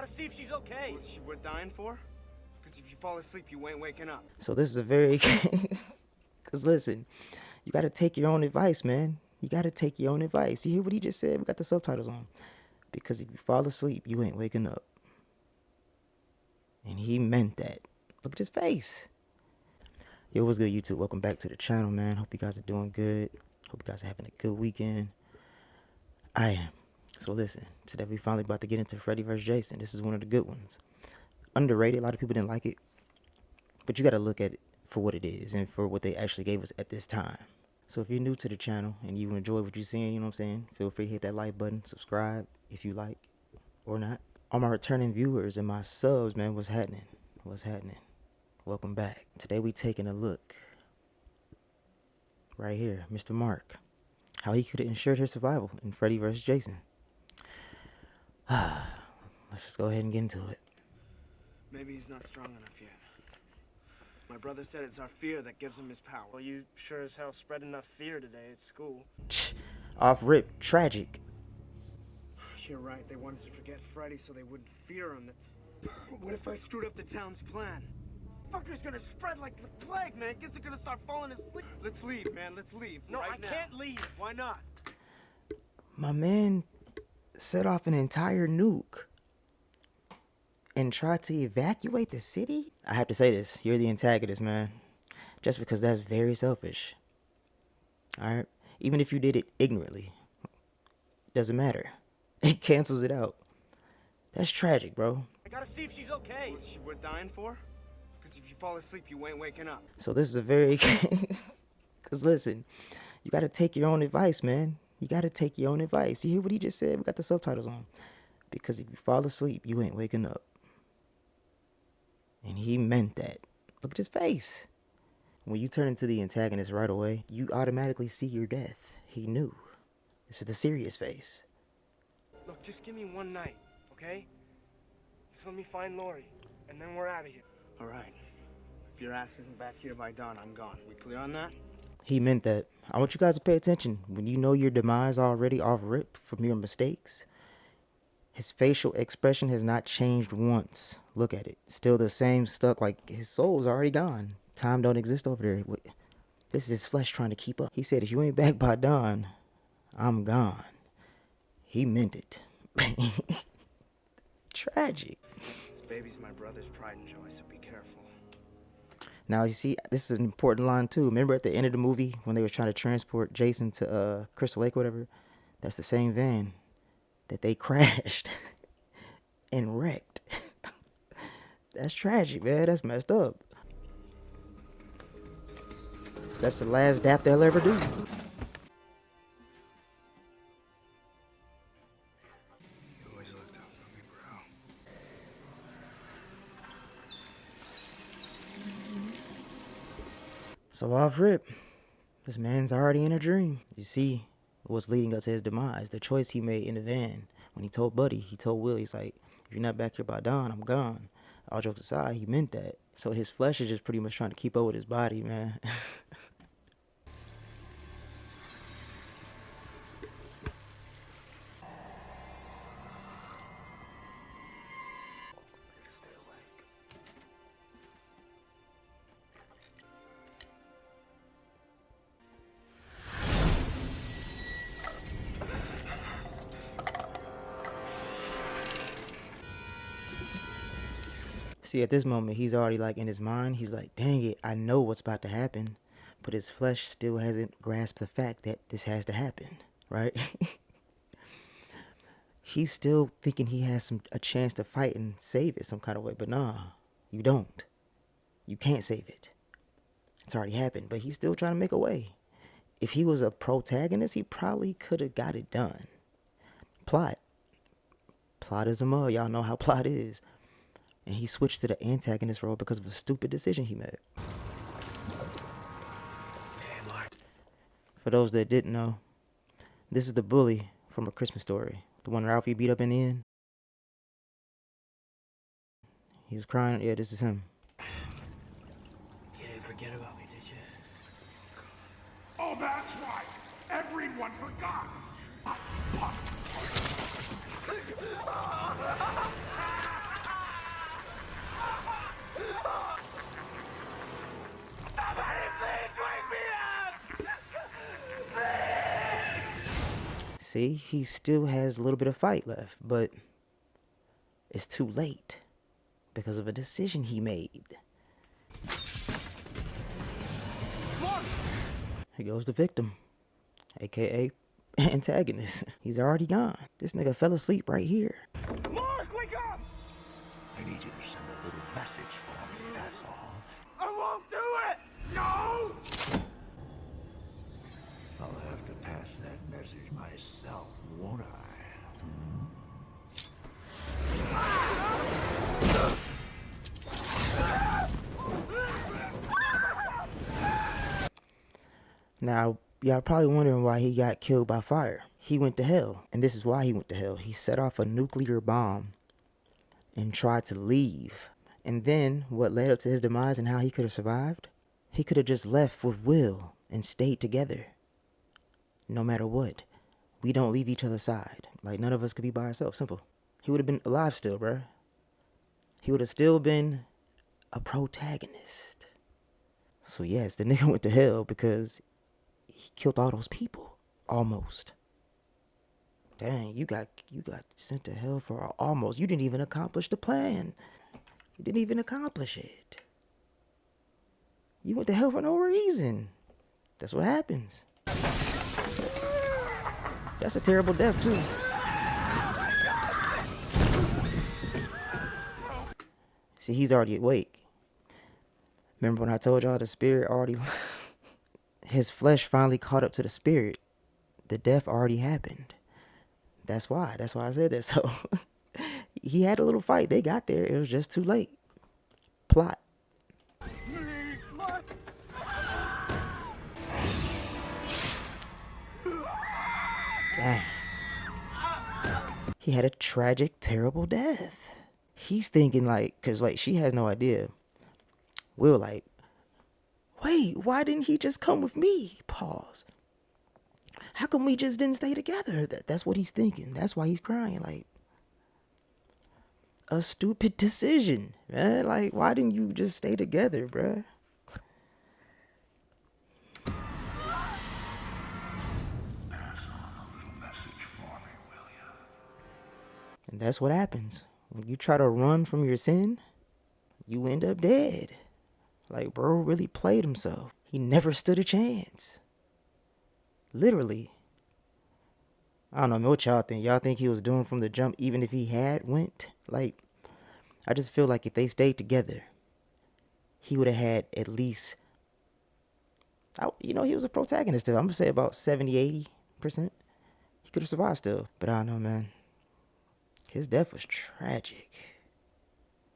gotta see if she's okay. What's she worth dying for? Because if you fall asleep, you ain't waking up. So this is a very... Because listen, you got to take your own advice, man. You got to take your own advice. You hear what he just said? We got the subtitles on. Because if you fall asleep, you ain't waking up. And he meant that. Look at his face. Yo, what's good, YouTube? Welcome back to the channel, man. Hope you guys are doing good. Hope you guys are having a good weekend. I am. So listen, today we finally about to get into Freddy vs. Jason. This is one of the good ones. Underrated. A lot of people didn't like it. But you got to look at it for what it is and for what they actually gave us at this time. So if you're new to the channel and you enjoy what you're seeing, you know what I'm saying, feel free to hit that like button, subscribe if you like or not. All my returning viewers and my subs, man, what's happening? What's happening? Welcome back. Today we taking a look right here, Mr. Mark, how he could have ensured his survival in Freddy vs. Jason. Let's just go ahead and get into it. Maybe he's not strong enough yet. My brother said it's our fear that gives him his power. Well, you sure as hell spread enough fear today at school. Off rip, tragic. You're right, they wanted to forget Freddy so they wouldn't fear him. What if I screwed up the town's plan? Fucker's gonna spread like the plague, man. Kids are gonna start falling asleep. Let's leave, man, let's leave. No, right I now. can't leave. Why not? My man set off an entire nuke and tried to evacuate the city? I have to say this. You're the antagonist, man. Just because that's very selfish. Alright? Even if you did it ignorantly. Doesn't matter. It cancels it out. That's tragic, bro. I gotta see if she's okay. What's she worth dying for? Because if you fall asleep, you ain't waking up. So this is a very... Because listen, you got to take your own advice, man. You got to take your own advice. You hear what he just said? We got the subtitles on. Because if you fall asleep, you ain't waking up. And he meant that. Look at his face. When you turn into the antagonist right away, you automatically see your death. He knew. This is the serious face. Look, just give me one night, okay? Just let me find Lori, and then we're out of here. All right. If your ass isn't back here by dawn, I'm gone. We clear on that? He meant that. I want you guys to pay attention. When you know your demise already off rip from your mistakes, his facial expression has not changed once. Look at it. Still the same, stuck, like his soul's already gone. Time don't exist over there. This is his flesh trying to keep up. He said, if you ain't back by dawn, I'm gone. He meant it. Tragic. This baby's my brother's pride and joy, so be careful. Now, you see, this is an important line, too. Remember at the end of the movie when they were trying to transport Jason to Crystal Lake or whatever? That's the same van that they crashed and wrecked. That's tragic, man. That's messed up. That's the last dap they'll ever do. You always looked out for me, bro. So off rip, this man's already in a dream. You see what's leading up to his demise. The choice he made in the van. When he told Buddy, he told Will, he's like, if you're not back here by dawn, I'm gone. All jokes aside, he meant that. So his flesh is just pretty much trying to keep up with his body, man. Stay awake. See, at this moment, he's already like in his mind, he's like, dang it, I know what's about to happen. But his flesh still hasn't grasped the fact that this has to happen, right? He's still thinking he has a chance to fight and save it some kind of way. But nah, you don't. You can't save it. It's already happened, but he's still trying to make a way. If he was a protagonist, he probably could have got it done. Plot. Plot is a mug. Y'all know how plot is. And he switched to the antagonist role because of a stupid decision he made. For those that didn't know, this is the bully from A Christmas Story. The one Ralphie beat up in the end. He was crying. Yeah, this is him. You didn't forget about me, did you? Oh, that's right. Everyone forgot. See, he still has a little bit of fight left, but it's too late because of a decision he made. Here goes the victim, aka antagonist. He's already gone. This nigga fell asleep right here. Mark, wake up! I need you to send a little message for me, that's all. I won't do it! No! I'll have to pass that message myself, won't I? Now, y'all probably wondering why he got killed by fire. He went to hell, and this is why he went to hell. He set off a nuclear bomb and tried to leave. And then, what led up to his demise and how he could have survived? He could have just left with Will and stayed together. No matter what. We don't leave each other's side. Like, none of us could be by ourselves. Simple. He would have been alive still, bruh. He would have still been a protagonist. So yes, the nigga went to hell because he killed all those people. Almost. Dang, you got sent to hell for almost. You didn't even accomplish the plan. You didn't even accomplish it. You went to hell for no reason. That's what happens. That's a terrible death too. See, he's already awake. Remember when I told y'all the spirit already... His flesh finally caught up to the spirit. The death already happened. That's why I said that. So, he had a little fight. They got there. It was just too late. Plot. Dang. He had a tragic, terrible death. He's thinking like, cause like she has no idea. Will like, wait, why didn't he just come with me? Pause. How come we just didn't stay together? That's what he's thinking. That's why he's crying. Like, a stupid decision, man. Like, why didn't you just stay together, bruh? And that's what happens. When you try to run from your sin, you end up dead. Like, bro really played himself. He never stood a chance. Literally. I don't know what y'all think. Y'all think he was doomed from the jump even if he had went? Like, I just feel like if they stayed together, he would have had at least, you know, he was a protagonist still. I'm going to say about 70, 80%. He could have survived still. But I don't know, man. His death was tragic.